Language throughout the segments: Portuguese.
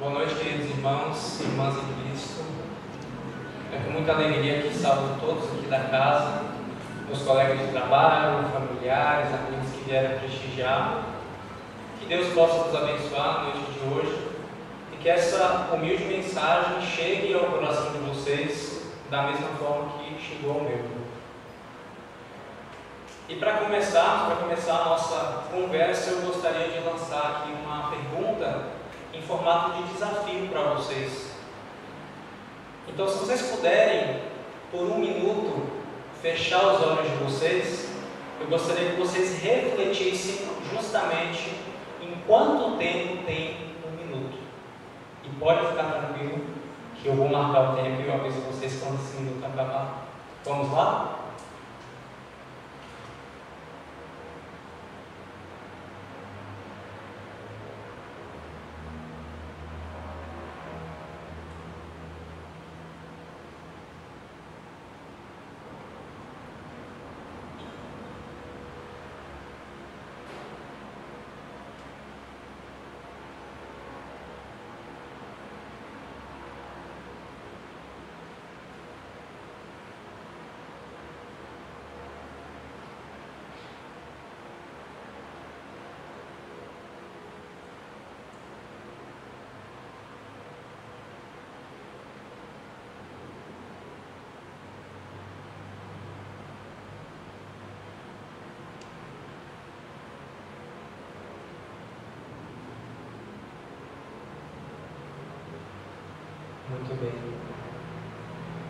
Boa noite, queridos irmãos e irmãs em Cristo. É com muita alegria que saúdo todos aqui da casa, meus colegas de trabalho, familiares, amigos que vieram prestigiar. Que Deus possa nos abençoar na noite de hoje e que essa humilde mensagem chegue ao coração de vocês da mesma forma que chegou ao meu. E para começar a nossa conversa, eu gostaria de lançar aqui uma pergunta em formato de desafio para vocês. Então, se vocês puderem, por um minuto, fechar os olhos de vocês, eu gostaria que vocês refletissem justamente em quanto tempo tem um minuto. E pode ficar tranquilo que eu vou marcar o tempo e eu aviso vocês quando esse minuto acabar. Vamos lá? Muito bem.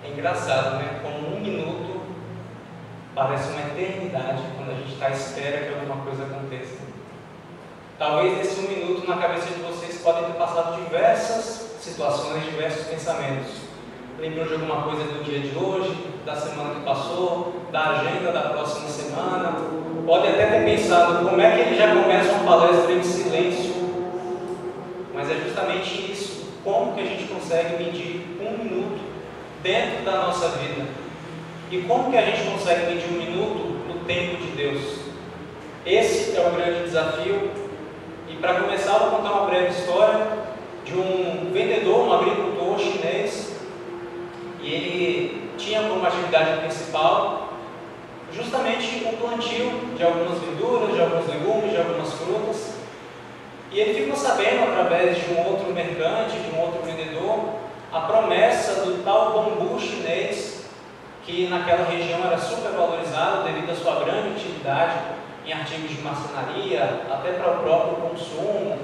É engraçado, né? Como um minuto parece uma eternidade quando a gente está à espera que alguma coisa aconteça. Talvez nesse um minuto na cabeça de vocês podem ter passado diversas situações, diversos pensamentos. Lembrou de alguma coisa do dia de hoje, da semana que passou, da agenda da próxima semana. Pode até ter pensado como é que ele já começa uma palestra em silêncio. Mas é justamente isso. Como que a gente consegue medir um minuto dentro da nossa vida? E como que a gente consegue medir um minuto no tempo de Deus? Esse é o grande desafio. E para começar, eu vou contar uma breve história de um vendedor, um agricultor chinês. E ele tinha como atividade principal justamente o plantio de algumas verduras, de alguns legumes, de algumas frutas. E ele ficou sabendo, através de um outro mercante, de um outro vendedor, a promessa do tal bambu chinês, que naquela região era super valorizado devido à sua grande utilidade em artigos de marcenaria, até para o próprio consumo.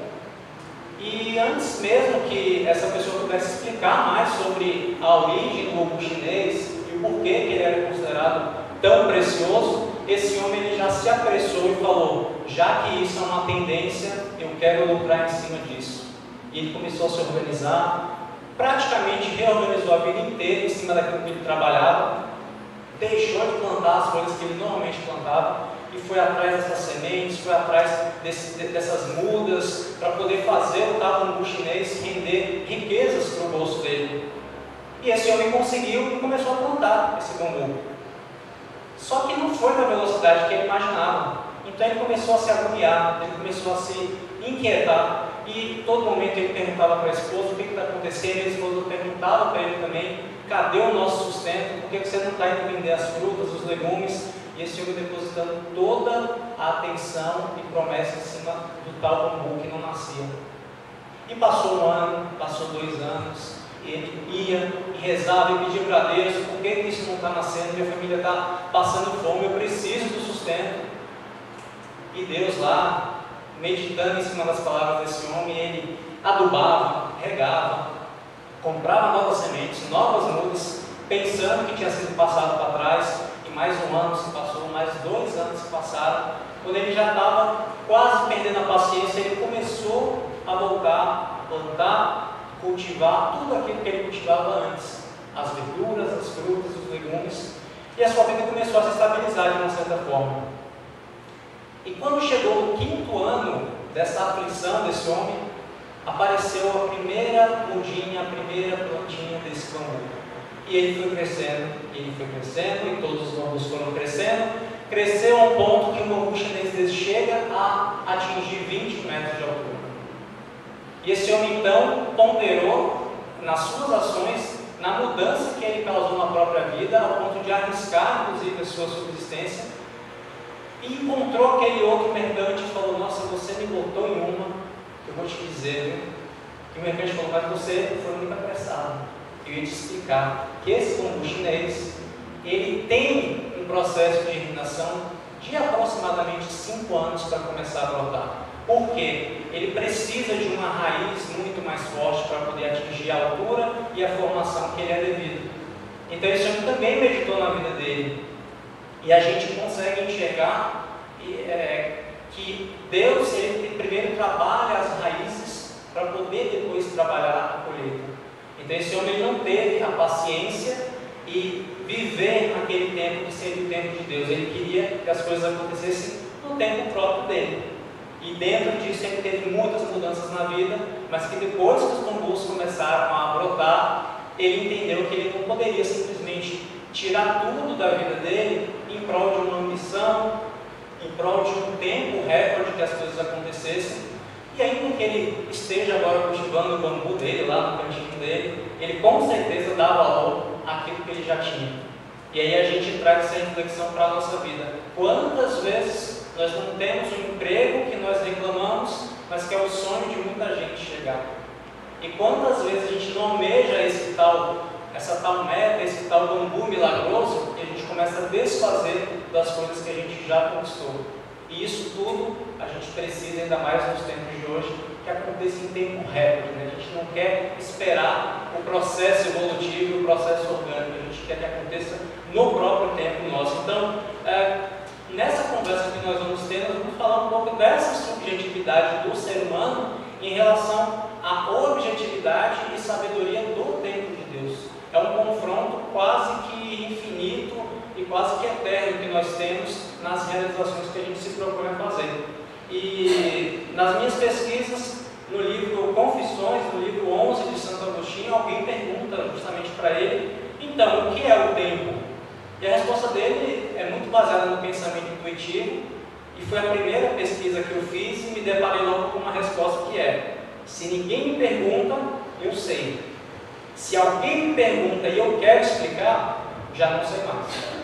E antes mesmo que essa pessoa pudesse explicar mais sobre a origem do bambu chinês e o porquê que ele era considerado tão precioso, esse homem ele já se apressou e falou: já que isso é uma tendência, eu quero lucrar em cima disso. E ele começou a se organizar, praticamente reorganizou a vida inteira em cima daquilo que ele trabalhava, deixou de plantar as coisas que ele normalmente plantava e foi atrás dessas sementes, foi atrás dessas mudas para poder fazer o tal bambu chinês render riquezas para o bolso dele. E esse homem conseguiu e começou a plantar esse bambu. Só que não foi na velocidade que ele imaginava. Então ele começou a se agoniar, ele começou a se inquietar. E todo momento ele perguntava para a esposa o que está acontecendo. E a esposa perguntava para ele também: cadê o nosso sustento? Por que você não está indo vender as frutas, os legumes? E esse homem depositando toda a atenção e promessa em cima do tal bambu que não nascia. E passou um ano, passou 2 anos. Ele ia e rezava e pedia para Deus: por que isso não está nascendo? Minha família está passando fome, eu preciso do sustento. E Deus lá, meditando em cima das palavras desse homem, ele adubava, regava, comprava novas sementes, novas mudas, pensando que tinha sido passado para trás. E mais um ano se passou, mais 2 anos se passaram. Quando ele já estava quase perdendo a paciência, ele começou a voltar, a plantar, cultivar tudo aquilo que ele cultivava antes, as verduras, as frutas, os legumes, e a sua vida começou a se estabilizar de uma certa forma. E quando chegou no 5º ano dessa aflição desse homem, apareceu a primeira mudinha, a primeira plantinha desse bambu. E ele foi crescendo, e todos os bambus foram crescendo. Cresceu a um ponto que o bambu chinês chega a atingir 20 metros de altura. E esse homem então ponderou nas suas ações, na mudança que ele causou na própria vida, ao ponto de arriscar inclusive a sua subsistência, e encontrou aquele outro mercante e falou: nossa, você me botou em uma, que eu vou te dizer, viu? E o mercante falou: mas você foi muito apressado. Eu ia te explicar que esse bambu chinês, ele tem um processo de germinação de aproximadamente 5 anos para começar a brotar. Por quê? Ele precisa de uma raiz muito mais forte para poder atingir a altura e a formação que ele é devido. Então esse homem também meditou na vida dele. E a gente consegue enxergar que Deus, ele primeiro trabalha as raízes para poder depois trabalhar a colheita. Então esse homem não teve a paciência e viver naquele tempo de ser o tempo de Deus. Ele queria que as coisas acontecessem no tempo próprio dele. E dentro disso ele teve muitas mudanças na vida, mas que depois que os bambus começaram a brotar, ele entendeu que ele não poderia simplesmente tirar tudo da vida dele em prol de uma ambição, em prol de um tempo recorde que as coisas acontecessem. E ainda que ele esteja agora cultivando o bambu dele lá no cantinho dele, ele com certeza dá valor àquilo que ele já tinha. E aí a gente traz essa reflexão para a nossa vida. Quantas vezes nós não temos um emprego que nós reclamamos, mas que é o sonho de muita gente chegar? E quantas vezes a gente não almeja essa tal meta, esse tal bambu milagroso, e a gente começa a desfazer das coisas que a gente já conquistou? E isso tudo a gente precisa, ainda mais nos tempos de hoje, que aconteça em tempo recorde, né? A gente não quer esperar o processo evolutivo, o processo orgânico, a gente quer que aconteça no próprio tempo nosso. Então, nessa conversa que nós vamos ter, nós vamos falar um pouco dessa subjetividade do ser humano em relação à objetividade e sabedoria do tempo de Deus. É um confronto quase que infinito e quase que eterno que nós temos nas realizações que a gente se propõe a fazer. E nas minhas pesquisas, no livro Confissões, no livro 11 de Santo Agostinho, alguém pergunta justamente para ele: então, o que é o tempo? E a resposta dele é muito baseada no pensamento intuitivo, e foi a primeira pesquisa que eu fiz e me deparei logo com uma resposta que é: se ninguém me pergunta, eu sei. Se alguém me pergunta e eu quero explicar, já não sei mais.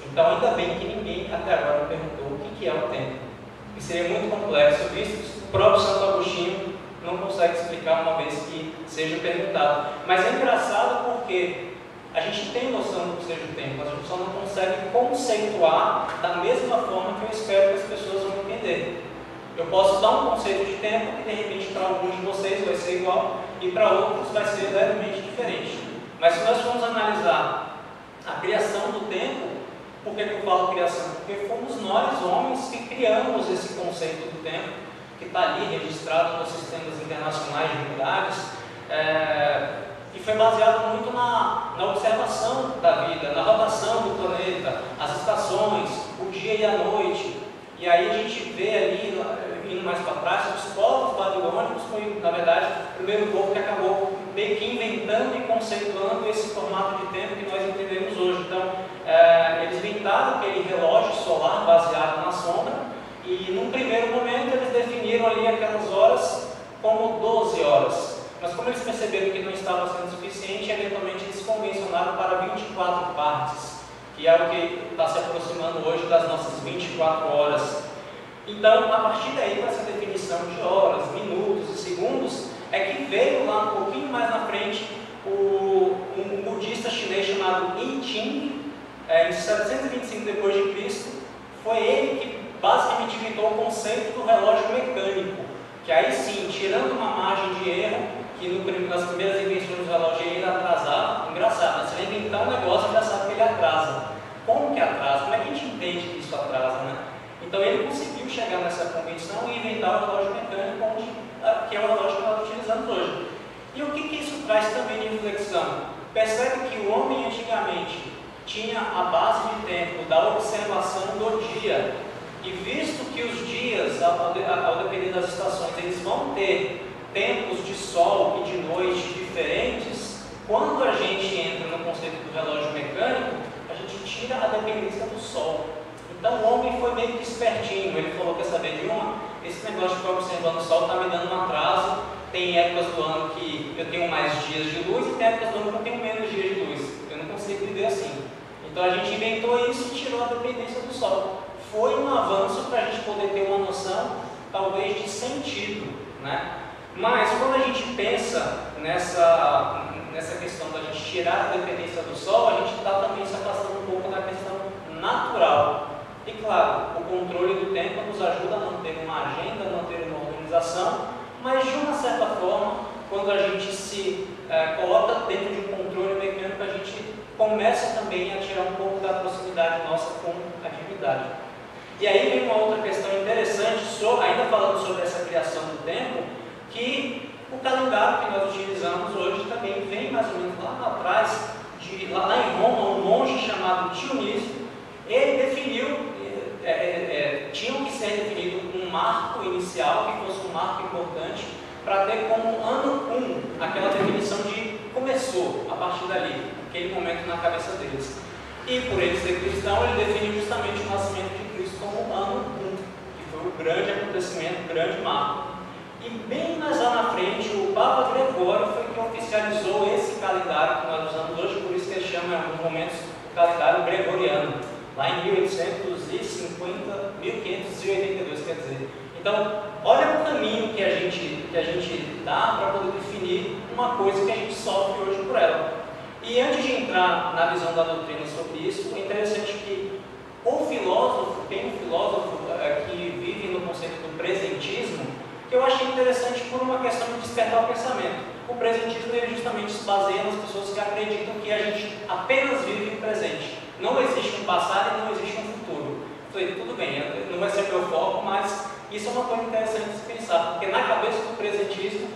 Então, ainda bem que ninguém até agora perguntou o que é o tempo. E seria muito complexo, visto que o próprio Santo Agostinho não consegue explicar uma vez que seja perguntado. Mas é engraçado porque a gente tem noção do que seja o tempo, a gente só não consegue conceituar da mesma forma que eu espero que as pessoas vão entender. Eu posso dar um conceito de tempo que de repente para alguns de vocês vai ser igual e para outros vai ser levemente diferente. Mas se nós formos analisar a criação do tempo, por que eu falo criação? Porque fomos nós, homens, que criamos esse conceito do tempo, que está ali registrado nos sistemas internacionais de unidades, e foi baseado muito na observação da vida, na rotação do planeta, as estações, o dia e a noite. E aí a gente vê ali, indo mais para trás, os povos babilônicos foi, na verdade, o primeiro povo que acabou meio que inventando e conceituando esse formato de tempo que nós entendemos hoje. Então, eles inventaram aquele relógio solar baseado na sombra, e num primeiro momento eles definiram ali aquelas horas como 12 horas. Mas como eles perceberam que não estava sendo suficiente, eventualmente eles convencionaram para 24 partes, que é o que está se aproximando hoje das nossas 24 horas. Então, a partir daí, com essa definição de horas, minutos e segundos, é que veio lá um pouquinho mais na frente um budista chinês chamado I Ching, em 725 d.C. Foi ele que basicamente inventou o conceito do relógio mecânico, que aí sim, tirando uma margem de erro, que nas primeiras invenções do relógio ele atrasava. Engraçado, você vai inventar um negócio e já sabe que ele atrasa. Como que atrasa? Como é que a gente entende que isso atrasa, né? Então ele conseguiu chegar nessa convenção e inventar o relógio mecânico, que é o relógio que nós utilizamos hoje. E o que isso traz também de reflexão? Percebe que o homem antigamente tinha a base de tempo da observação do dia, e visto que os dias, ao depender das estações, eles vão ter tempos de sol e de noite diferentes, quando a gente entra no conceito do relógio mecânico, a gente tira a dependência do sol. Então o homem foi meio que espertinho, ele falou: quer saber de uma? Esse negócio de ficar observando o sol está me dando um atraso, tem épocas do ano que eu tenho mais dias de luz e tem épocas do ano que eu tenho menos dias de luz. Eu não consigo viver assim. Então a gente inventou isso e tirou a dependência do Sol. Foi um avanço para a gente poder ter uma noção, talvez, de sentido, né? Mas quando a gente pensa nessa questão da gente tirar a dependência do Sol, a gente está também se afastando um pouco da questão natural. E claro, o controle do tempo nos ajuda a não ter uma agenda, não ter uma organização, mas de uma certa forma, quando a gente se coloca dentro de um controle mecânico, a gente começa também a tirar um pouco da proximidade nossa com a divindade. E aí vem uma outra questão interessante, ainda falando sobre essa criação do tempo, que o calendário que nós utilizamos hoje também vem mais ou menos lá atrás, lá em Roma, um monge chamado Dionísio, ele definiu, tinha que ser definido um marco inicial, que fosse um marco importante, para ter como ano 1 aquela definição de começou a partir dali, aquele momento na cabeça deles. E por ele ser cristão, ele definiu justamente o nascimento de Cristo como ano 1, que foi o grande acontecimento, o grande marco. E bem mais lá na frente, o Papa Gregório foi quem oficializou esse calendário que nós usamos hoje, por isso que ele chama em alguns momentos o calendário gregoriano, lá em 1582, quer dizer. Então, olha o caminho que a gente dá para poder definir uma coisa que a gente sofre hoje por ela. E antes de entrar na visão da doutrina sobre isso, é interessante que tem um filósofo que vive no conceito do presentismo, que eu achei interessante por uma questão de despertar o pensamento. O presentismo ele justamente se baseia nas pessoas que acreditam que a gente apenas vive o presente. Não existe um passado e não existe um futuro. Falei, tudo bem, não vai ser meu foco, mas isso é uma coisa interessante de se pensar, porque na cabeça do presentismo,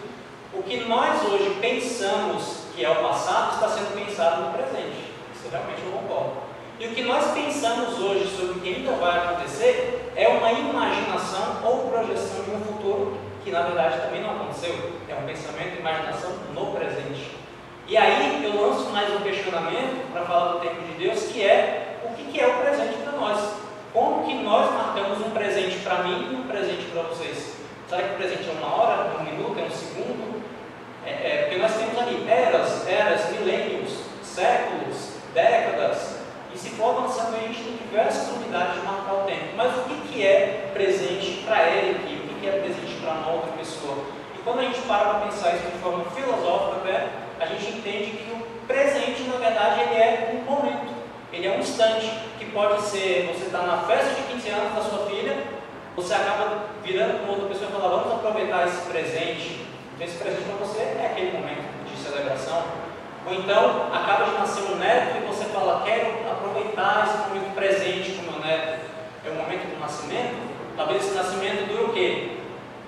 o que nós hoje pensamos que é o passado está sendo pensado no presente. Isso realmente eu concordo. E o que nós pensamos hoje sobre o que ainda vai acontecer é uma imaginação ou projeção de um futuro que na verdade também não aconteceu. É um pensamento e imaginação no presente. E aí eu lanço mais um questionamento para falar do tempo de Deus, que é o que é o presente para nós. Como que nós marcamos um presente para mim e um presente para vocês? Será que o presente é uma hora, é um minuto, é um segundo? Porque nós temos ali eras, milênios, séculos, décadas, e se for avançando a gente tem diversas unidades de marcar o tempo. Mas o que é presente para ele aqui? O que é presente para uma outra pessoa? E quando a gente para pensar isso de forma filosófica até, a gente entende que o presente, na verdade, ele é um momento, ele é um instante, que pode ser, você está na festa de 15 anos da sua filha, você acaba virando com outra pessoa e fala, vamos aproveitar esse presente. Então, esse presente para você é aquele momento de celebração. Ou então, acaba de nascer um neto e você fala, quero aproveitar esse momento presente com o meu neto. É o momento do nascimento. Talvez esse nascimento dure o quê?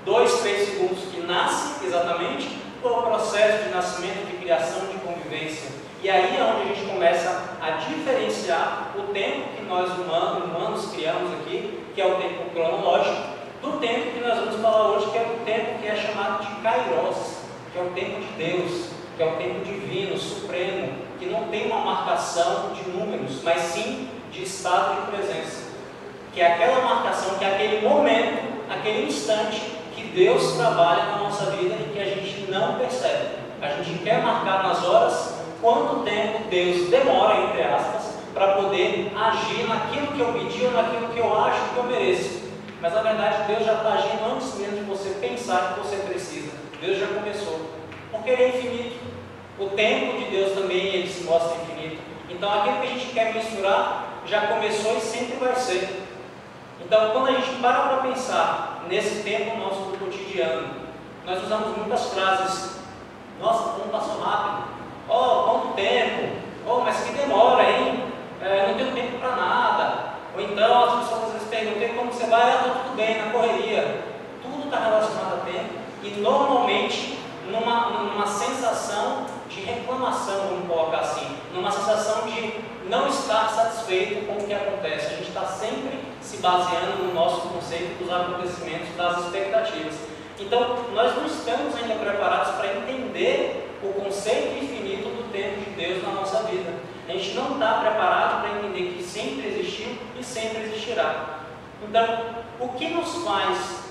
2, 3 segundos que nasce exatamente, ou o processo de nascimento, de criação, de convivência. E aí é onde a gente começa a diferenciar o tempo que nós humanos criamos aqui, que é o tempo cronológico, do tempo que nós vamos falar hoje, que é o tempo que é chamado de Kairos, que é o tempo de Deus, que é o tempo divino, supremo, que não tem uma marcação de números, mas sim de estado de presença. Que é aquela marcação, que é aquele momento, aquele instante que Deus trabalha na nossa vida e que a gente não percebe. A gente quer marcar nas horas quanto tempo Deus demora, entre aspas, para poder agir naquilo que eu pedi ou naquilo que eu acho que eu mereço. Mas na verdade Deus já está agindo antes mesmo de você pensar que você precisa. Deus já começou, porque Ele é infinito. O tempo de Deus também ele se mostra infinito. Então aquilo que a gente quer mensurar já começou e sempre vai ser. Então quando a gente para pensar nesse tempo nosso do cotidiano, nós usamos muitas frases. Nossa, como passou rápido. Oh, quanto tempo. Oh, mas que demora, hein? Não tenho tempo para nada. Ou então as pessoas às vezes perguntam como você vai, está tudo bem, na correria. Tudo está relacionado a tempo e normalmente numa sensação de reclamação, vamos colocar assim, numa sensação de não estar satisfeito com o que acontece. A gente está sempre se baseando no nosso conceito dos acontecimentos, das expectativas. Então, nós não estamos ainda preparados para entender o conceito infinito do tempo de Deus na nossa vida. A gente não está preparado para entender que sempre existiu e sempre existirá. Então, o que nos faz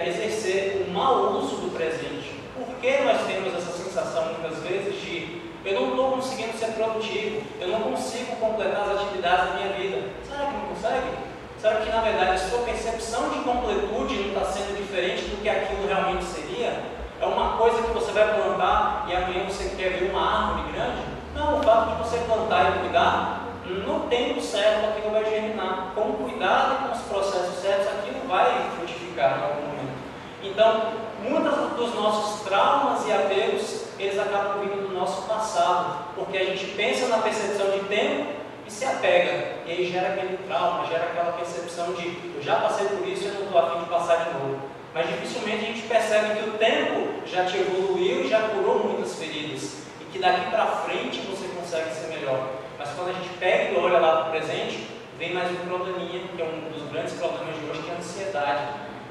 exercer o mau uso do presente? O que nós temos essa sensação muitas vezes de eu não estou conseguindo ser produtivo, eu não consigo completar as atividades da minha vida? Será que não consegue? Será que na verdade a sua percepção de completude não está sendo diferente do que aquilo realmente seria? É uma coisa que você vai plantar e amanhã você quer ver uma árvore grande? Não, o fato de você plantar e cuidar, no tempo certo aquilo vai germinar. Com cuidado e com os processos certos, aquilo vai frutificar em algum momento. Então, muitos dos nossos traumas e apegos, eles acabam vindo do nosso passado, porque a gente pensa na percepção de tempo e se apega, e aí gera aquele trauma, gera aquela percepção de eu já passei por isso e eu não estou a fim de passar de novo. Mas dificilmente a gente percebe que o tempo já te evoluiu e já curou muitas feridas, e que daqui para frente você consegue ser melhor. Mas quando a gente pega e olha lá para o presente, vem mais um probleminha, que é um dos grandes problemas de hoje, que é a ansiedade.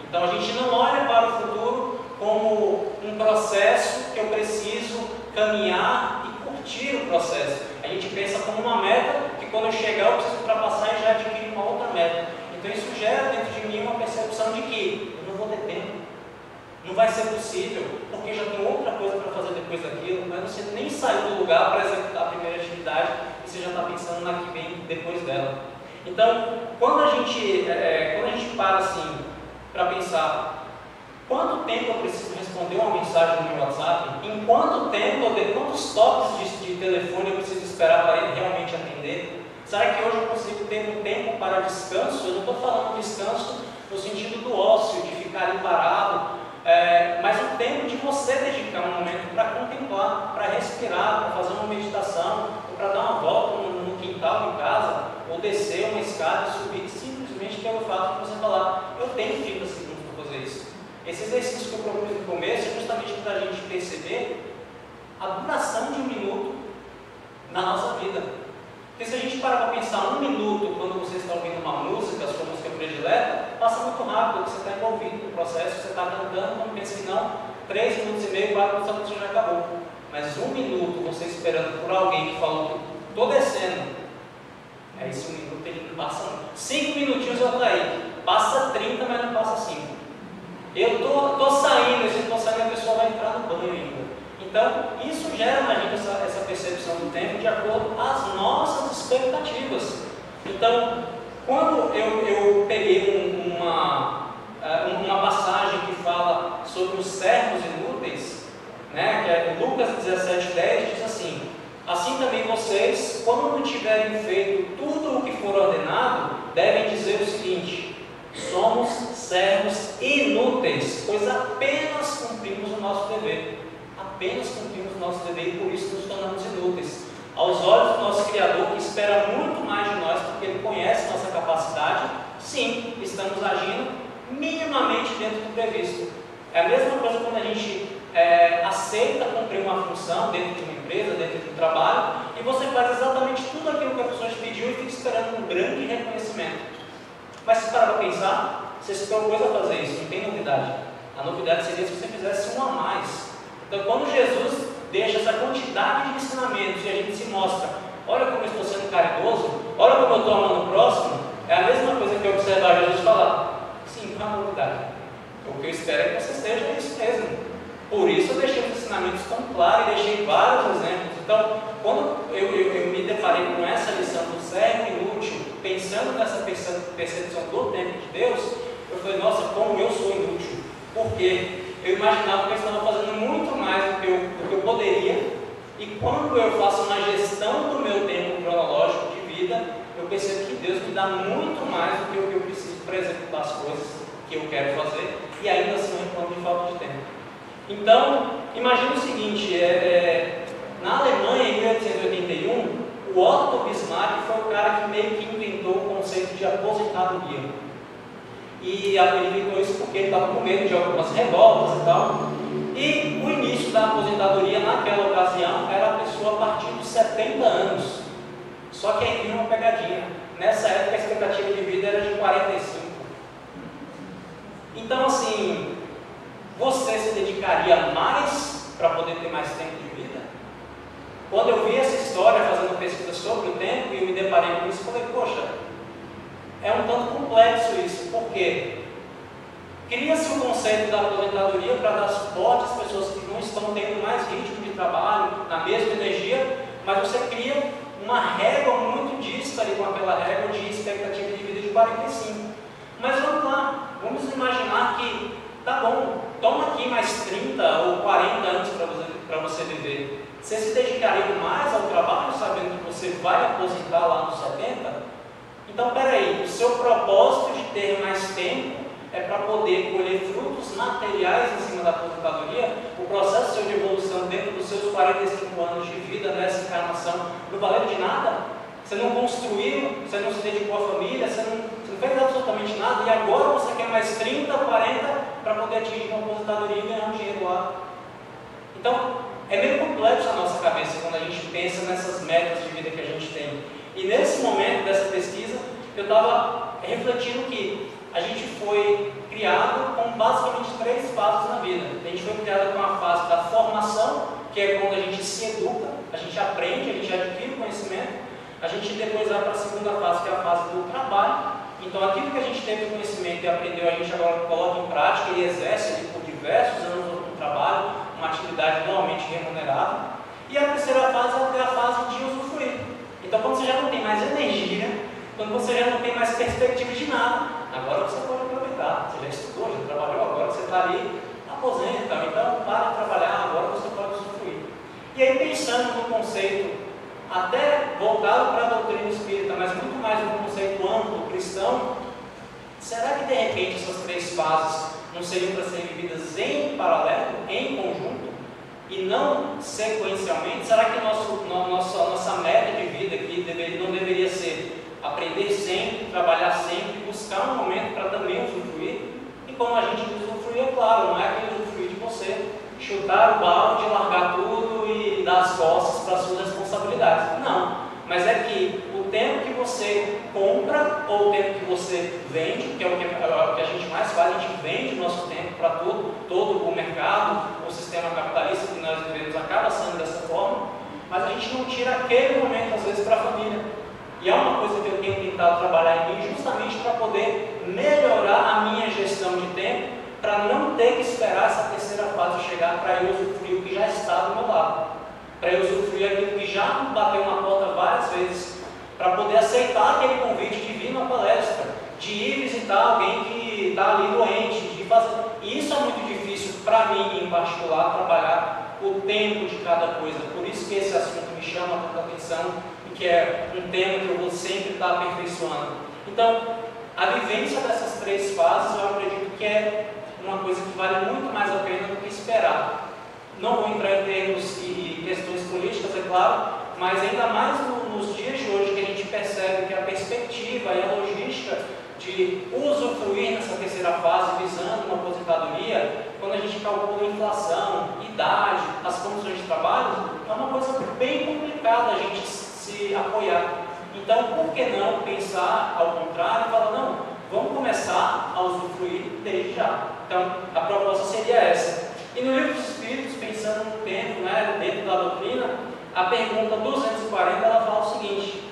Então a gente não olha para o futuro como um processo que eu preciso caminhar e curtir o processo. A gente pensa como uma meta que quando eu chegar eu preciso ultrapassar e já adquirir uma outra meta. Então isso gera dentro de mim uma percepção de que eu não vou ter tempo, não vai ser possível, porque já tem outra coisa para fazer depois daquilo, mas você nem saiu do lugar para executar a primeira atividade e você já está pensando na que vem depois dela. Então, quando a gente para assim, para pensar quanto tempo eu preciso responder uma mensagem no meu WhatsApp, em quanto tempo, quantos toques de telefone eu preciso esperar para ele realmente atender, será que hoje eu consigo ter um tempo para descanso? Eu não estou falando descanso no sentido do ócio, de ficar ali parado, mas o tempo de você dedicar um momento para contemplar, para respirar, para fazer uma meditação, ou para dar uma volta no quintal em casa, ou descer uma escada e subir, simplesmente pelo fato de você falar, eu tenho 30 segundos para fazer isso. Esse exercício que eu propus no começo é justamente para a gente perceber a duração de um minuto na nossa vida. Porque se a gente parar para pensar um minuto quando você está ouvindo uma música, a sua música predileta, passa muito rápido, você está envolvido no processo, você está cantando, quando pensa que não, 3 minutos e meio, 4 minutos, a música já acabou. Mas um minuto você esperando por alguém que falou que estou descendo, esse 1 minuto ele não passa não. 5 minutinhos eu estou aí, passa 30, mas não passa 5. Eu estou saindo, se eu estou saindo, a pessoa vai entrar no banho ainda. Então, isso gera na gente essa percepção do tempo de acordo com as nossas expectativas. Então, quando eu peguei uma passagem que fala sobre os servos inúteis, né, que é Lucas 17:10, diz assim: assim também vocês, quando não tiverem feito tudo o que for ordenado, devem dizer o seguinte: somos servos inúteis, pois apenas cumprimos o nosso dever. Apenas cumprimos o nosso dever e por isso nos tornamos inúteis. Aos olhos do nosso Criador, que espera muito mais de nós, porque Ele conhece nossa capacidade, sim, estamos agindo minimamente dentro do previsto. É a mesma coisa quando a gente aceita cumprir uma função dentro de uma empresa, dentro de um trabalho, e você faz exatamente tudo aquilo que a pessoa te pediu e fica esperando um grande reconhecimento. Mas se parar para pensar, você se propôs a fazer isso, não tem novidade. A novidade seria se você fizesse um a mais. Então, quando Jesus deixa essa quantidade de ensinamentos e a gente se mostra, olha como eu estou sendo caridoso, olha como eu estou amando o próximo, é a mesma coisa que eu observar Jesus falar, sim, não é uma novidade. O que eu espero é que você seja isso mesmo. Por isso eu deixei os ensinamentos tão claros e deixei vários exemplos. Então, quando eu me deparei com essa lição do servo inútil, pensando nessa percepção do tempo de Deus, eu falei, nossa, como eu sou inútil. Por quê? Eu imaginava que eu estava fazendo muito mais do que eu poderia, e quando eu faço uma gestão do meu tempo cronológico de vida, eu percebo que Deus me dá muito mais do que eu preciso para executar as coisas que eu quero fazer, e ainda assim eu reclamo de falta de tempo. Então, imagine o seguinte, na Alemanha, em 1881, o Otto Bismarck foi o cara que meio que inventou o conceito de aposentadoria. E ele inventou isso porque ele estava com medo de algumas revoltas e tal. E o início da aposentadoria naquela ocasião era a pessoa a partir dos 70 anos. Só que aí vinha uma pegadinha. Nessa época a expectativa de vida era de 45. Então assim, você se dedicaria mais para poder ter mais tempo de vida? Quando eu vi essa história fazendo pesquisa sobre o tempo e eu me deparei com isso, eu falei, poxa, é um tanto complexo isso, porque cria-se o conceito da aposentadoria para dar suporte às pessoas que não estão tendo mais ritmo de trabalho, na mesma energia, mas você cria uma régua muito díspare com aquela régua de expectativa de vida de 45. Mas vamos lá, vamos imaginar que, tá bom, toma aqui mais 30 ou 40 anos para você viver. Você se dedicaria mais ao trabalho sabendo que você vai aposentar lá nos 70? Então, peraí, o seu propósito de ter mais tempo é para poder colher frutos materiais em cima da aposentadoria? O processo seu de evolução dentro dos seus 45 anos de vida nessa encarnação não valeu de nada? Você não construiu, você não se dedicou à família, você não fez absolutamente nada e agora você quer mais 30, 40 para poder atingir uma aposentadoria e ganhar um dinheiro lá. Então, é meio complexo a nossa cabeça quando a gente pensa nessas metas de vida que a gente tem. E nesse momento dessa pesquisa, eu estava refletindo que a gente foi criado com basicamente 3 fases na vida. A gente foi criado com a fase da formação, que é quando a gente se educa, a gente aprende, a gente adquire conhecimento. A gente depois vai para a segunda fase, que é a fase do trabalho. Então, aquilo que a gente teve conhecimento e aprendeu, a gente agora coloca em prática e exerce ali por diversos anos no trabalho, uma atividade normalmente remunerada. E a terceira fase é a fase de usufruir. Então, quando você já não tem mais energia, quando você já não tem mais perspectiva de nada, agora você pode aproveitar. Você já estudou, já trabalhou, agora você está ali, aposenta, então para de trabalhar, agora você pode usufruir. E aí, pensando no conceito até voltado para a doutrina espírita, mas muito mais um conceito amplo, cristão, será que de repente essas 3 fases não seriam para serem vividas em paralelo, em conjunto, e não sequencialmente? Será que nossa meta de vida aqui não deveria ser aprender sempre, trabalhar sempre, buscar um momento para também usufruir? E como a gente usufruir, é claro, não é aquele usufruir de você chutar o balde, largar tudo e dar as costas para as suas responsabilidades. Não, mas é que o tempo que você compra ou o tempo que você vende, que é o que a gente mais faz, a gente vende o nosso tempo para todo o mercado, o sistema capitalista que nós vivemos acaba sendo dessa forma, mas a gente não tira aquele momento às vezes para a família. E é uma coisa que eu tenho tentado trabalhar em mim justamente para poder melhorar a minha gestão de tempo, para não ter que esperar essa terceira fase chegar para eu usufruir o que já está do meu lado, para eu usufruir aquilo que já me bateu na porta várias vezes, para poder aceitar aquele convite de vir na palestra, de ir visitar alguém que está ali doente, de fazer. E isso é muito difícil para mim, em particular, trabalhar o tempo de cada coisa. Por isso que esse assunto me chama muita atenção e que é um tema que eu vou sempre estar aperfeiçoando. Então, a vivência dessas 3 fases, eu acredito que é uma coisa que vale muito mais a pena do que esperar. Não vou entrar em termos e questões políticas, é claro, mas ainda mais nos dias de hoje que a gente percebe que a perspectiva e a logística de usufruir nessa terceira fase, visando uma aposentadoria, quando a gente calcula a inflação, idade, as condições de trabalho, é uma coisa bem complicada a gente se apoiar. Então, por que não pensar ao contrário e falar, não, vamos começar a usufruir desde já. Então, a proposta seria essa. E no Livro dos Espíritos, pensando no tempo, dentro da doutrina, a pergunta 240, ela fala o seguinte: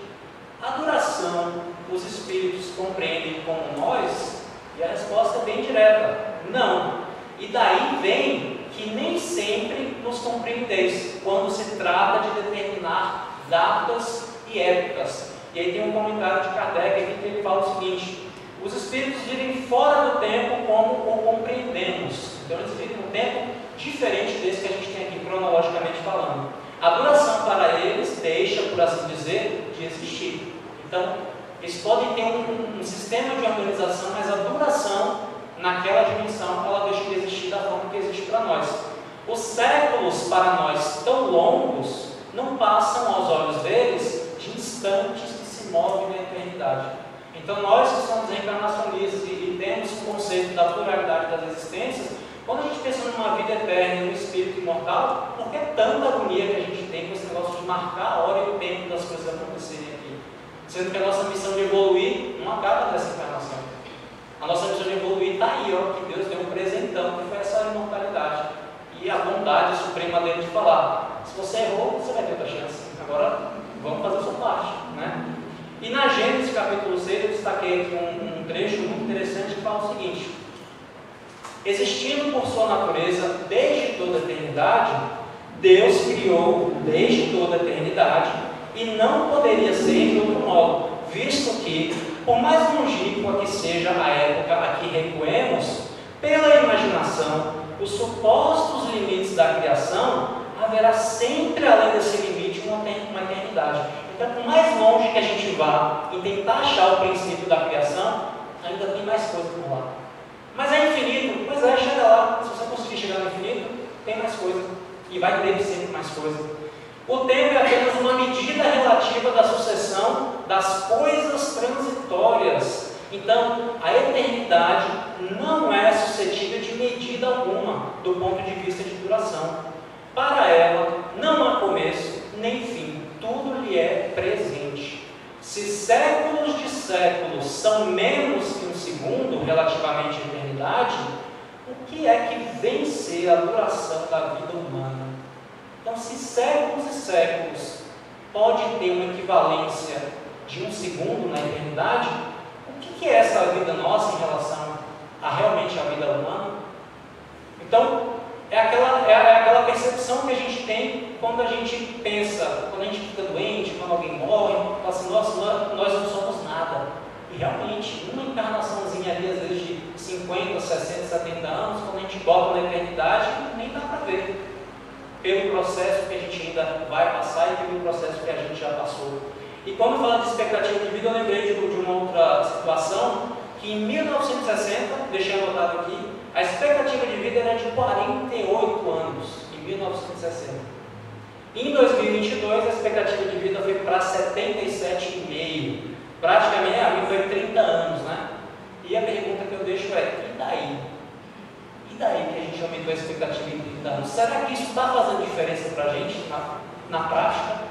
a duração os Espíritos compreendem como nós? E a resposta é bem direta: não. E daí vem que nem sempre nos compreendeis, quando se trata de determinar datas e épocas. E aí tem um comentário de Kardec aqui que ele fala o seguinte: os Espíritos vivem fora do tempo como o compreendemos. Então eles vivem um tempo diferente desse que a gente tem aqui cronologicamente falando. A duração para eles deixa, por assim dizer, de existir. Então, eles podem ter um sistema de organização, mas a duração naquela dimensão ela deixa de existir da forma que existe para nós. Os séculos para nós tão longos não passam aos olhos deles de instantes que se movem na eternidade. Então nós que somos reencarnacionistas e temos o conceito da pluralidade das existências, quando a gente pensa numa vida eterna, no espírito imortal, por que tanta agonia que a gente tem com esse negócio de marcar a hora e o tempo das coisas acontecerem aqui? Sendo que a nossa missão de evoluir não acaba nessa encarnação. A nossa missão de evoluir está aí, ó, que Deus deu um presentão, que foi essa imortalidade. E a bondade suprema dele de falar: se você errou, você vai ter outra chance. Agora, vamos fazer a sua parte, né? E na Gênesis capítulo 6, eu destaquei aqui um trecho muito interessante que fala o seguinte: Existindo por sua natureza desde toda a eternidade, Deus criou desde toda a eternidade e não poderia ser de outro modo, visto que, por mais longínqua que seja a época a que recuemos, pela imaginação, os supostos limites da criação, haverá sempre além desse limite uma eternidade. Então, por mais longe que a gente vá e tentar achar o princípio da criação, ainda tem mais coisa por lá. Mas é infinito, pois é, chega lá. Se você conseguir chegar no infinito, tem mais coisa. E vai ter sempre mais coisa. O tempo é apenas uma medida relativa da sucessão das coisas transitórias. Então, a eternidade não é suscetível de medida alguma do ponto de vista de duração. Para ela, não há começo nem fim, tudo lhe é presente. Se séculos de séculos são menos que um segundo relativamente à eternidade, o que é que vem ser a duração da vida humana? Então, se séculos e séculos pode ter uma equivalência de um segundo na eternidade, o que é essa vida nossa em relação a realmente a vida humana? Então, é aquela percepção que a gente tem quando a gente pensa, quando a gente fica doente, quando alguém morre, fala assim, nossa, nós não somos nada. E realmente, uma encarnaçãozinha ali, às vezes de 50, 60, 70 anos, quando a gente bota na eternidade, nem dá para ver. Pelo processo que a gente ainda vai passar e pelo processo que a gente já passou. E quando fala de expectativa de vida, eu lembrei de uma outra situação, que em 1960, deixei anotado aqui, a expectativa de vida era de 48 anos, em 1960. Em 2022, a expectativa de vida foi para 77,5. Praticamente, a minha foi 30 anos, né? E a pergunta que eu deixo é, e daí? E daí que a gente aumentou a expectativa em 30 anos? Será que isso está fazendo diferença para a gente na prática?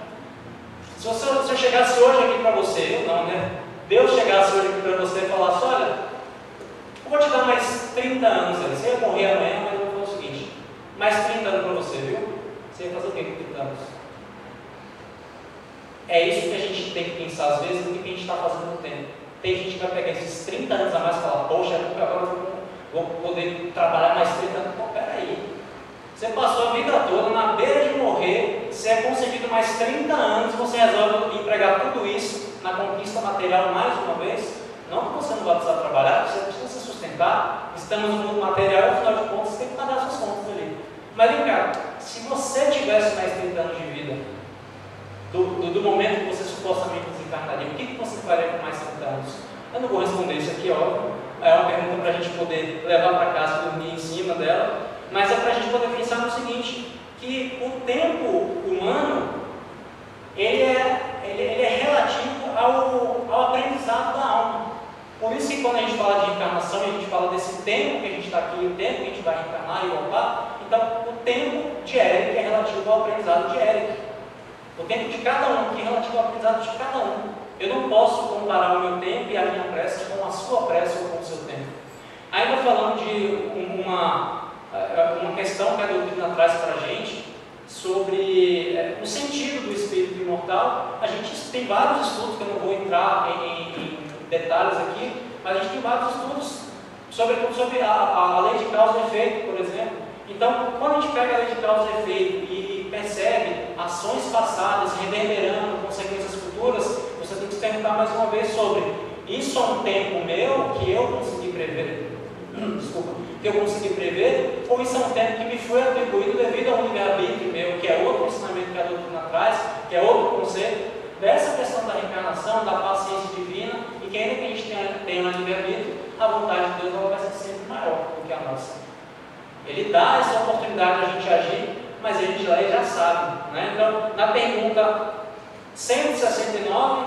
Se eu chegasse hoje aqui para você, eu não, né? Deus chegasse hoje aqui para você e falasse, olha, eu vou te dar mais 30 anos, você ia morrer amanhã, mas eu vou fazer o seguinte, mais 30 anos para você, viu? Você ia fazer o quê com 30 anos? É isso que a gente tem que pensar às vezes, no que a gente está fazendo no tempo. Tem gente que vai pegar esses 30 anos a mais e falar, poxa, agora eu vou poder trabalhar mais 30 anos. Pô, peraí. Você passou a vida toda na beira de morrer, você é concedido mais 30 anos, você resolve empregar tudo isso na conquista material mais uma vez. Não que você não vai precisar trabalhar, você precisa se sustentar. Estamos no mundo material, afinal de contas, você tem que pagar suas contas ali. Mas vem cá, se você tivesse mais 30 anos de vida, do momento que você supostamente desencarnaria, o que você faria com mais 30 anos? Eu não vou responder isso aqui, óbvio. É uma pergunta para a gente poder levar para casa e dormir em cima dela. Mas é para a gente poder pensar no seguinte, que o tempo humano, ele é relativo ao aprendizado da alma. Por isso que quando a gente fala de encarnação, a gente fala desse tempo que a gente está aqui, o tempo que a gente vai reencarnar e voltar, então o tempo de Eric é relativo ao aprendizado de Eric. O tempo de cada um aqui é relativo ao aprendizado de cada um. Eu não posso comparar o meu tempo e a minha prece com a sua prece ou com o seu tempo. Ainda falando de uma questão que a doutrina traz para a gente sobre o sentido do espírito imortal. A gente tem vários estudos, que eu não vou entrar em detalhes aqui, mas a gente tem vários estudos, sobretudo sobre a lei de causa e efeito, por exemplo. Então, quando a gente pega a lei de causa e efeito e percebe ações passadas reverberando consequências futuras, você tem que se perguntar mais uma vez sobre isso é um tempo meu que eu consegui prever? Que eu consegui prever, ou isso é um tempo que me foi atribuído devido a um livre-arbítrio meu, que é outro ensinamento que a doutrina traz, que é outro conceito, dessa questão da reencarnação, da paciência divina, e que ainda que a gente tenha um livre-arbítrio, a vontade de Deus ela vai ser sempre maior do que a nossa. Ele dá essa oportunidade de a gente agir, mas ele de lá já sabe, né? Então, na pergunta 169,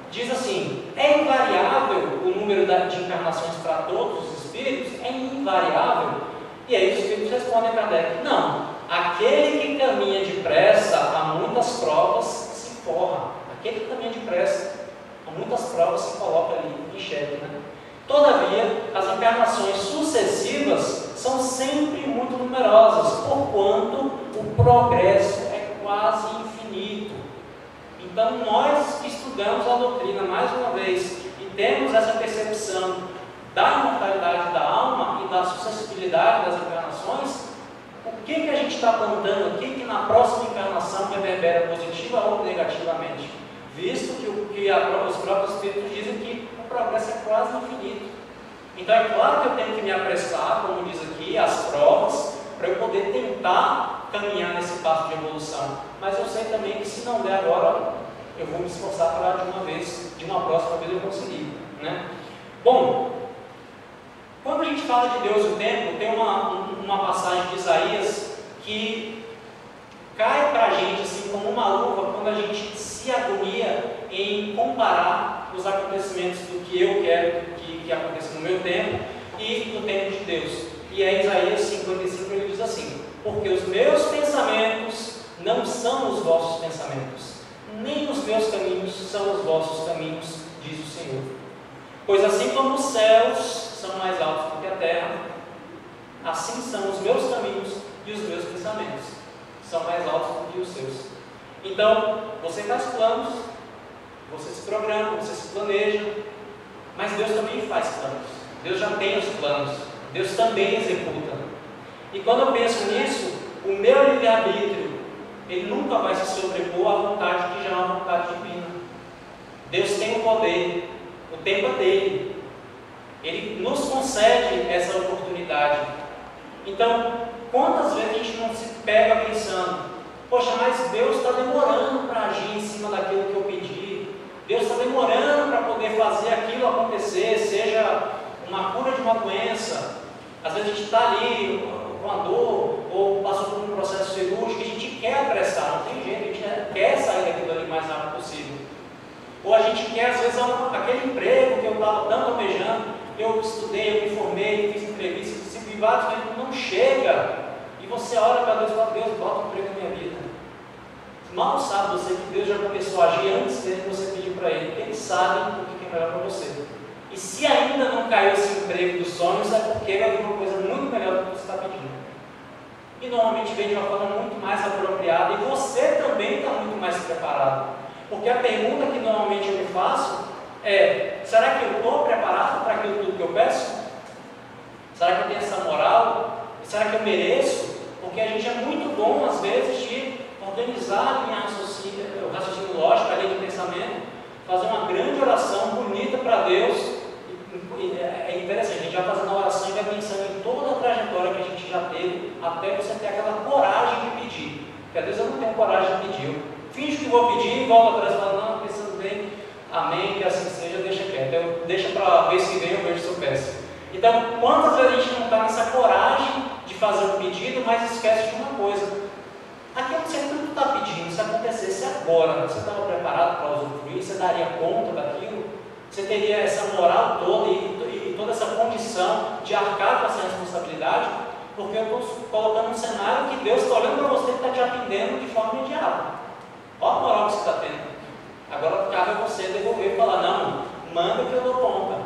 diz assim, é invariável o número de encarnações para todos os espíritos? É invariável? E aí os espíritos respondem a Kardec, não, aquele que caminha depressa a muitas provas se forra, aquele que caminha depressa a muitas provas se coloca ali em xeque, né? Todavia, as encarnações sucessivas são sempre muito numerosas, porquanto o progresso é quase infinito. Então, nós que estudamos a doutrina mais uma vez e temos essa percepção da imortalidade da alma e da sucessibilidade das encarnações, o que a gente está plantando aqui que na próxima encarnação reverbera positiva ou negativamente? Visto que os próprios Espíritos dizem que o progresso é quase infinito. Então é claro que eu tenho que me apressar, como diz aqui, às provas, para eu poder tentar caminhar nesse passo de evolução. Mas eu sei também que se não der agora, eu vou me esforçar para de uma próxima vez eu conseguir, né? Bom, quando a gente fala de Deus e o tempo, tem uma passagem de Isaías que cai para a gente assim como uma luva quando a gente se agonia em comparar os acontecimentos do que eu quero que aconteça no meu tempo e no tempo de Deus. E é Isaías 55, ele diz assim: porque os meus pensamentos não são os vossos pensamentos, nem os meus caminhos são os vossos caminhos, diz o Senhor. Pois assim como os céus são mais altos do que a terra, assim são os meus caminhos e os meus pensamentos são mais altos do que os seus. Então, você faz planos, você se programa, você se planeja, mas Deus também faz planos. Deus já tem os planos, Deus também executa. E quando eu penso nisso, o meu livre-arbítrio, ele nunca vai se sobrepor à vontade que já é uma vontade divina. Deus tem o poder, o tempo é dele. Ele nos concede essa oportunidade. Então, quantas vezes a gente não se pega pensando: poxa, mas Deus está demorando para agir em cima daquilo que eu pedi. Deus está demorando para poder fazer aquilo acontecer, seja uma cura de uma doença. Às vezes a gente está ali com a dor, ou passou por um processo cirúrgico, e a gente quer apressar, não tem jeito, a gente quer sair daquilo ali o mais rápido possível. Ou a gente quer, às vezes, aquele emprego que eu estava tanto almejando, eu estudei, eu me formei, fiz entrevistas, e vários vezes não chega, e você olha para Deus e fala: Deus, bota um emprego na minha vida. Mal sabe você que Deus já começou a agir antes de você pedir para Ele, porque Ele sabe o que é melhor para você. E se ainda não caiu esse emprego dos sonhos, é porque vai vir uma coisa muito melhor do que você está pedindo. E normalmente vem de uma forma muito mais apropriada, e você também está muito mais preparado. Porque a pergunta que normalmente eu me faço é: será que eu estou preparado para aquilo tudo que eu peço? Será que eu tenho essa moral? Será que eu mereço? Porque a gente é muito bom, às vezes, de organizar a linha o raciocínio lógico, a linha de pensamento, fazer uma grande oração bonita para Deus. É interessante, a gente vai fazendo a oração e vai pensando em toda a trajetória que a gente já teve, até você ter aquela coragem de pedir. Porque às vezes eu não tenho coragem de pedir, eu finjo que vou pedir e volto atrás e falo: não, pensando bem, amém, que assim seja, deixa quieto, deixa para a vez que vem eu vejo se eu peço. Então, quantas vezes a gente não está nessa coragem de fazer um pedido, mas esquece de uma coisa: aquilo que você não está pedindo, se acontecesse agora, você estava preparado para usufruir, você daria conta daquilo? Você teria essa moral toda e toda essa condição de arcar com essa responsabilidade? Porque eu estou colocando um cenário que Deus está olhando para você e está te atendendo de forma imediata. Olha a moral que você está tendo. Agora cabe a você devolver e falar: não, manda que eu dou conta.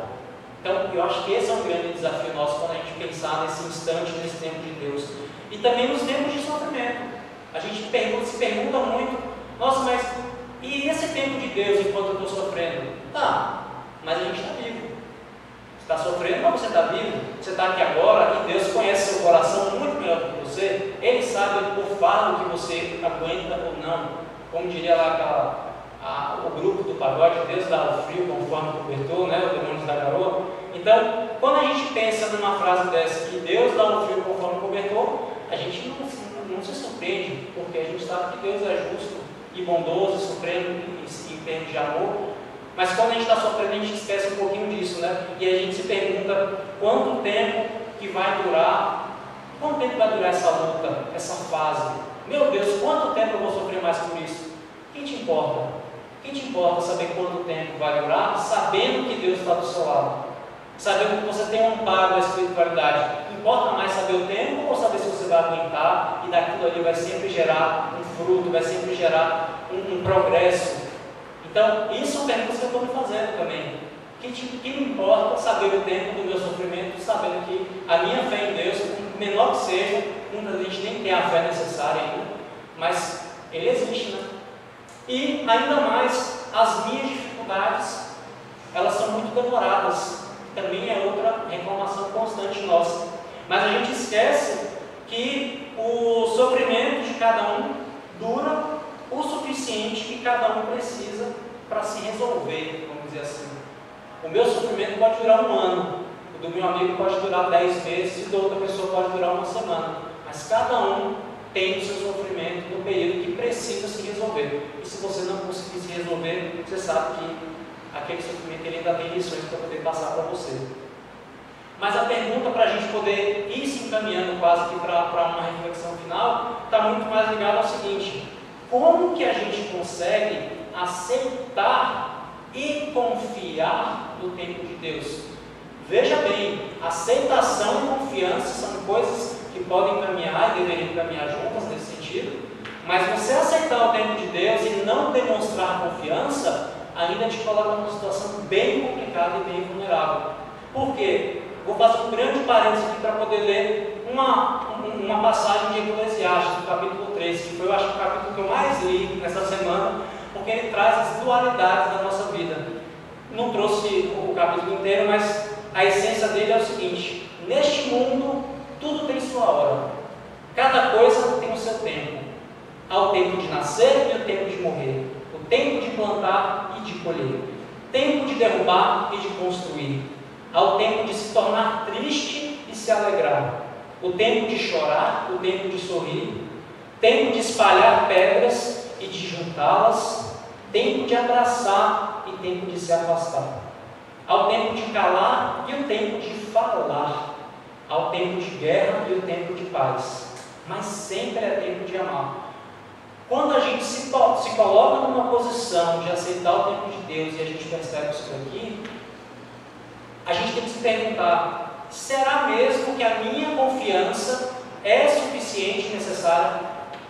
Então, eu acho que esse é um grande desafio nosso quando a gente pensar nesse instante, nesse tempo de Deus. E também nos tempos de sofrimento. A gente se pergunta muito: nossa, mas e esse tempo de Deus enquanto eu estou sofrendo? Tá, mas a gente está vivo. Você está sofrendo, mas você está vivo. Você está aqui agora e Deus conhece seu coração muito melhor do que você. Ele sabe o fardo que você aguenta ou não. Como diria lá o grupo do pagode: Deus dá o frio conforme cobertor, né? O demônio da garoa. Então, quando a gente pensa numa frase dessa, que Deus dá o frio conforme cobertor, a gente não se surpreende, porque a gente sabe que Deus é justo e bondoso, sofrendo em termos de amor. Mas quando a gente está sofrendo, a gente esquece um pouquinho disso, né? E a gente se pergunta: quanto tempo que vai durar? Quanto tempo vai durar essa luta, essa fase? Meu Deus, quanto tempo eu vou sofrer mais por isso? Quem te importa? Quem te importa saber quanto tempo vai durar, sabendo que Deus está do seu lado? Sabendo que você tem um amparo da espiritualidade. Importa mais saber o tempo ou saber se você vai aguentar e daquilo ali vai sempre gerar um fruto, vai sempre gerar um progresso? Então, isso é uma pergunta que eu estou me fazendo também. Que me importa saber o tempo do meu sofrimento, sabendo que a minha fé em Deus, menor que seja, muita gente nem tem a fé necessária ainda, mas Ele existe, né? E ainda mais, as minhas dificuldades, elas são muito demoradas. também é outra reclamação constante nossa. Mas a gente esquece que o sofrimento de cada um dura o suficiente que cada um precisa para se resolver, vamos dizer assim. O meu sofrimento pode durar 1 ano, o do meu amigo pode durar 10 meses, e da outra pessoa pode durar 1 semana. Mas cada um tem o seu sofrimento no período que precisa se resolver. E se você não conseguir se resolver, você sabe que aquele sofrimento ele ainda tem lições para poder passar para você. Mas a pergunta para a gente poder ir se encaminhando quase que para uma reflexão final, está muito mais ligada ao seguinte: como que a gente consegue aceitar e confiar no tempo de Deus? Veja bem, aceitação e confiança são coisas que podem caminhar e deveriam caminhar juntas nesse sentido, mas você aceitar o tempo de Deus e não demonstrar confiança, ainda te coloca numa situação bem complicada e bem vulnerável. Por quê? Vou fazer um grande parênteses aqui para poder ler uma passagem de Eclesiastes, do capítulo 3, que foi, eu acho, o capítulo que eu mais li nessa semana, porque ele traz as dualidades da nossa vida. Não trouxe o capítulo inteiro, mas a essência dele é o seguinte: neste mundo, tudo tem sua hora. Cada coisa tem o seu tempo. Há o tempo de nascer e o tempo de morrer. O tempo de plantar e de colher. Tempo de derrubar e de construir. Há o tempo de se tornar triste e se alegrar. O tempo de chorar, o tempo de sorrir. Tempo de espalhar pedras e de juntá-las. Tempo de abraçar e tempo de se afastar. Há o tempo de calar e o tempo de falar. Há o tempo de guerra e o tempo de paz. Mas sempre é tempo de amar. Quando a gente se coloca numa posição de aceitar o tempo de Deus e a gente percebe isso aqui, a gente tem que se perguntar: será mesmo que a minha confiança é suficiente, necessária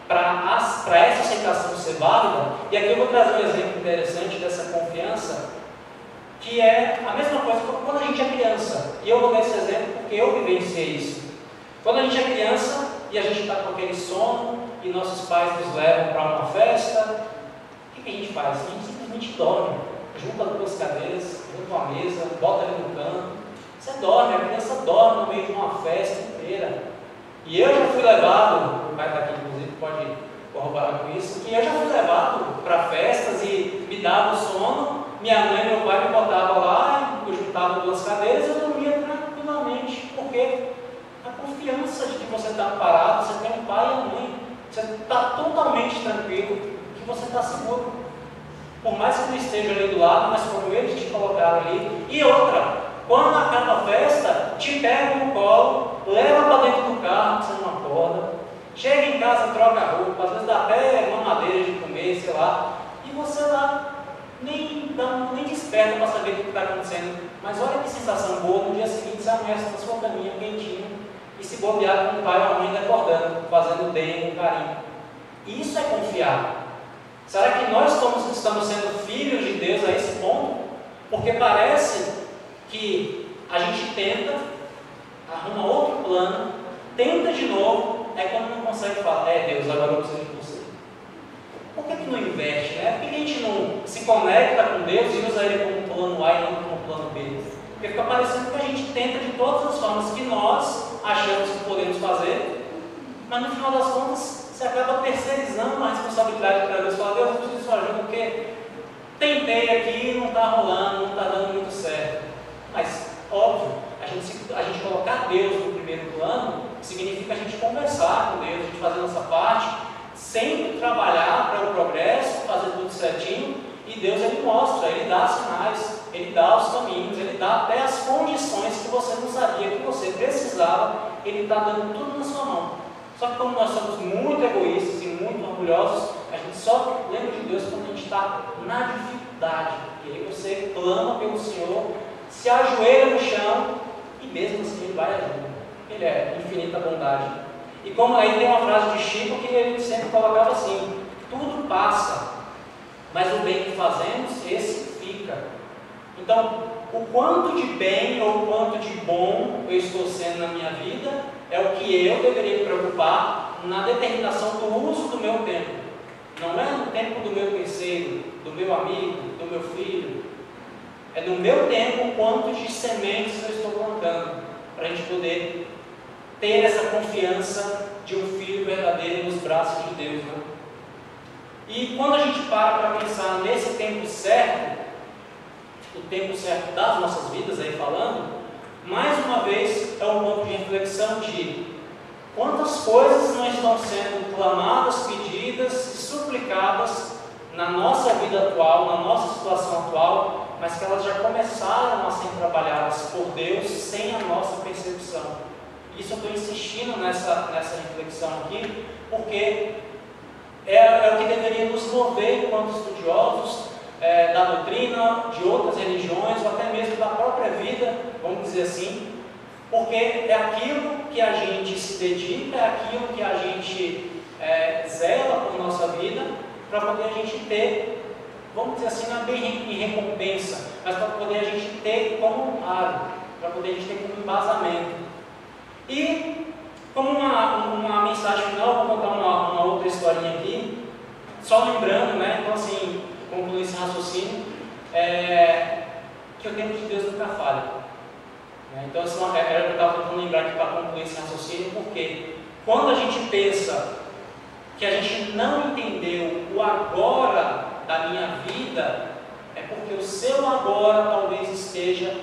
para essa aceitação ser válida? E aqui eu vou trazer um exemplo interessante dessa confiança, que é a mesma coisa quando a gente é criança. E eu vou dar esse exemplo porque eu vivenciei isso. Quando a gente é criança e a gente está com aquele sono e nossos pais nos levam para uma festa, o que a gente faz? A gente simplesmente dorme, junta 2 cadeiras, junta uma mesa, bota ali no canto. Você dorme, a criança dorme no meio de uma festa inteira. E eu já fui levado, o pai está aqui inclusive, pode corroborar com isso, que eu já fui levado para festas e me dava o sono. Minha mãe e meu pai me botavam lá, eu juntava 2 cadeiras e eu dormia tranquilamente, porque a confiança de que você está parado, você tem um pai e uma mãe, você está totalmente tranquilo, que você está seguro. Por mais que não esteja ali do lado, mas como eles te colocaram ali. E outra, quando acaba a festa, te pegam no colo, leva para dentro do carro, você não acorda, chega em casa, troca a roupa, às vezes dá até uma madeira de comer, sei lá, e você lá nem desperta para saber o que está acontecendo. Mas olha que sensação boa, no dia seguinte você amanhece na sua caminha quentinho e se bobear com o pai ou a mãe acordando, fazendo bem, com carinho. Isso é confiar. Será que nós estamos sendo filhos de Deus a esse ponto? Porque parece que a gente tenta, arruma outro plano, tenta de novo, é quando não consegue falar: Deus, agora eu preciso de você. Por que não investe, né? Por que a gente não se conecta com Deus e usa Ele como plano A e não como plano B? Porque fica parecendo que a gente tenta de todas as formas que nós achamos que podemos fazer, mas no final das contas você acaba terceirizando a responsabilidade para Deus. Fala: Deus, eu preciso de sua ajuda porque tentei aqui e não está rolando, não está dando muito certo. Mas, óbvio, a gente colocar Deus no primeiro plano significa a gente conversar com Deus, a gente fazer a nossa parte, sempre trabalhar para o progresso, fazer tudo certinho, e Deus Ele mostra, Ele dá sinais, Ele dá os caminhos, Ele dá até as condições que você não sabia que você precisava, Ele está dando tudo na sua mão. Só que como nós somos muito egoístas e muito orgulhosos, a gente só lembra de Deus quando a gente está na dificuldade. E aí você clama pelo Senhor, se ajoelha no chão e mesmo assim Ele vai ajudar. Ele é infinita bondade. E como aí tem uma frase de Chico que ele sempre colocava assim: tudo passa, mas o bem que fazemos, esse fica. Então, o quanto de bem ou o quanto de bom eu estou sendo na minha vida é o que eu deveria me preocupar na determinação do uso do meu tempo. Não é no tempo do meu terceiro, do meu amigo, do meu filho. é no meu tempo quanto de sementes eu estou plantando, para a gente poder ter essa confiança de um filho verdadeiro nos braços de Deus, né? E quando a gente para pensar nesse tempo certo, o tempo certo das nossas vidas, aí falando, mais uma vez é um ponto de reflexão de quantas coisas não estão sendo clamadas, pedidas e suplicadas na nossa vida atual, na nossa situação atual, mas que elas já começaram a ser trabalhadas por Deus sem a nossa percepção. Isso eu estou insistindo nessa reflexão aqui, porque é o que deveria nos mover enquanto estudiosos da doutrina, de outras religiões, ou até mesmo da própria vida, vamos dizer assim, porque é aquilo que a gente se dedica, é aquilo que a gente zela por nossa vida, para poder a gente ter, vamos dizer assim, não é bem em recompensa, mas para poder a gente ter como amparo, para poder a gente ter como embasamento. E, como uma mensagem final, vou contar uma outra historinha aqui, só lembrando, né, então assim, concluir esse raciocínio, que o tempo de Deus nunca falha. Então, assim, era o que eu estava tentando lembrar aqui para concluir esse raciocínio, porque quando a gente pensa que a gente não entendeu o agora da minha vida, é porque o seu agora talvez esteja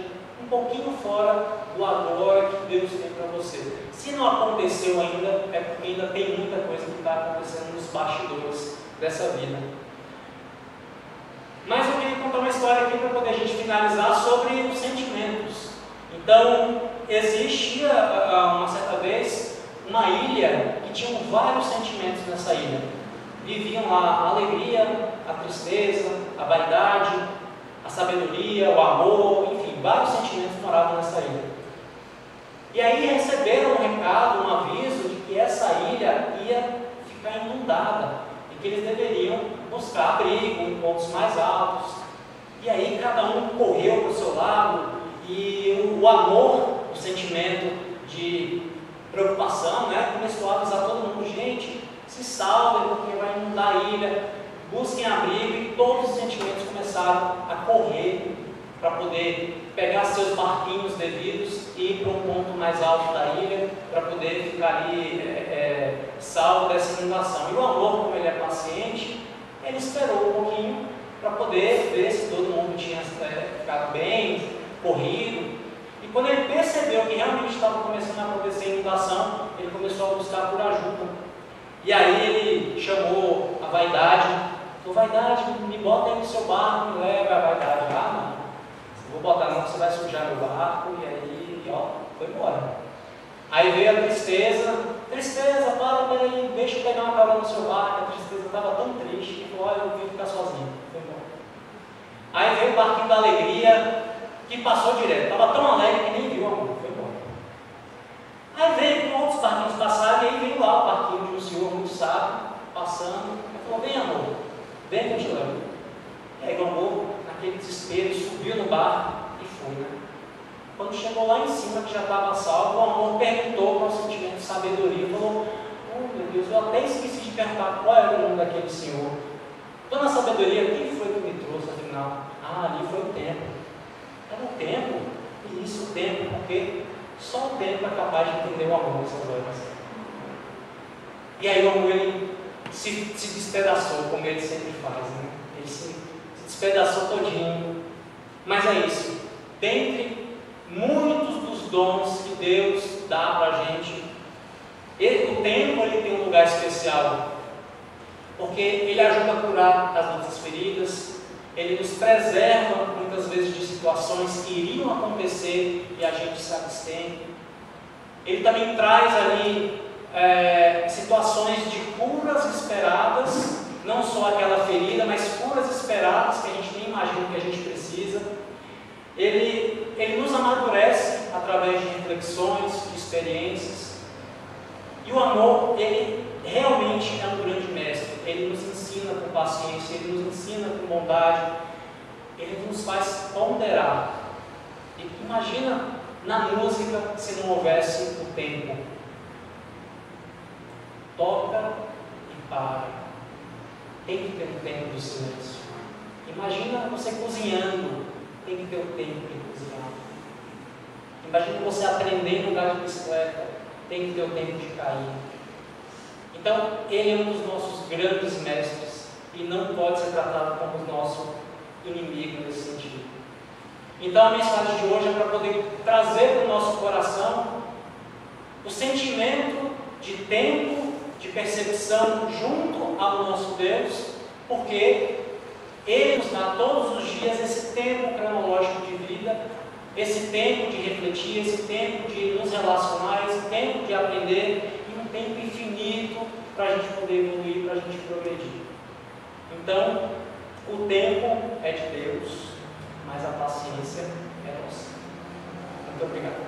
um pouquinho fora do agora que Deus tem para você. Se não aconteceu ainda, é porque ainda tem muita coisa que está acontecendo nos bastidores dessa vida. Mas eu queria contar uma história aqui para poder a gente finalizar sobre os sentimentos. Então, existia uma certa vez uma ilha que tinha vários sentimentos nessa ilha. Viviam lá a alegria, a tristeza, a vaidade, a sabedoria, o amor, enfim, vários sentimentos moravam nessa ilha. E aí receberam um recado, um aviso de que essa ilha ia ficar inundada e que eles deveriam buscar abrigo em pontos mais altos. E aí cada um correu para o seu lado e o amor, o sentimento de preocupação, né, começou a avisar todo mundo: gente, se salvem porque vai inundar a ilha, busquem abrigo. E todos os sentimentos começaram a correr para poder pegar seus barquinhos devidos e ir para um ponto mais alto da ilha para poder ficar ali salvo dessa inundação. E o amor, como ele é paciente, ele esperou um pouquinho para poder ver se todo mundo tinha ficado bem, corrido. E quando ele percebeu que realmente estava começando a acontecer a inundação, ele começou a buscar por ajuda. E aí ele chamou a vaidade, falou: vaidade, me bota aí no seu barco, me leva. A vaidade: ah, não, não vou botar não, você vai sujar meu barco. E aí, foi embora. Aí veio a tristeza: tristeza, peraí, deixa eu pegar uma carona no seu barco. A tristeza estava tão triste que falou: olha, eu vim ficar sozinho. Foi embora. Aí veio o barquinho da alegria, que passou direto, estava tão alegre que nem viu o amor, foi embora. Aí veio outros barquinhos passaram, e aí veio lá o barquinho de um senhor muito sábio, passando, e falou: vem amor, vem que eu te levo. E aí o amor, naquele desespero, subiu no barco e foi, né? Quando chegou lá em cima, que já estava salvo, o amor perguntou com o sentimento de sabedoria, falou: oh meu Deus, eu até esqueci de perguntar qual era o nome daquele senhor. Dona Sabedoria, quem foi que me trouxe afinal? Ah, ali foi o tempo. Era o tempo, e isso o tempo, porque só o tempo é capaz de entender o amor nessas horas. E aí o amor, ele se despedaçou, como ele sempre faz, né? Ele se despedaçou todinho. Mas é isso, dentre muitos dos dons que Deus dá para a gente, o tempo ele tem um lugar especial, porque ele ajuda a curar as nossas feridas. Ele nos preserva muitas vezes de situações que iriam acontecer e a gente se abstém. Ele também traz ali situações de curas esperadas, não só aquela ferida, mas curas esperadas que a gente nem imagina que a gente precisa. Ele nos amadurece através de reflexões, de experiências. E o amor, ele realmente é um grande mestre. Ele nos ensina com paciência, ele nos ensina com bondade, ele nos faz ponderar. E imagina na música se não houvesse o tempo. Toca e para. Tem que ter um tempo do silêncio. Imagina você cozinhando tem que ter o tempo de cozinhar. Imagina você aprendendo a andar de bicicleta, tem que ter o tempo de cair. Então, ele é um dos nossos grandes mestres e não pode ser tratado como nosso inimigo nesse sentido. Então, a mensagem de hoje é para poder trazer para o nosso coração o sentimento de tempo, de percepção junto ao nosso Deus, porque Ele nos dá todos os dias esse tempo cronológico de vida, esse tempo de refletir, esse tempo de nos relacionar, esse tempo de aprender, e um tempo infinito para a gente poder evoluir, para a gente progredir. Então, o tempo é de Deus, mas a paciência é nossa. Muito obrigado.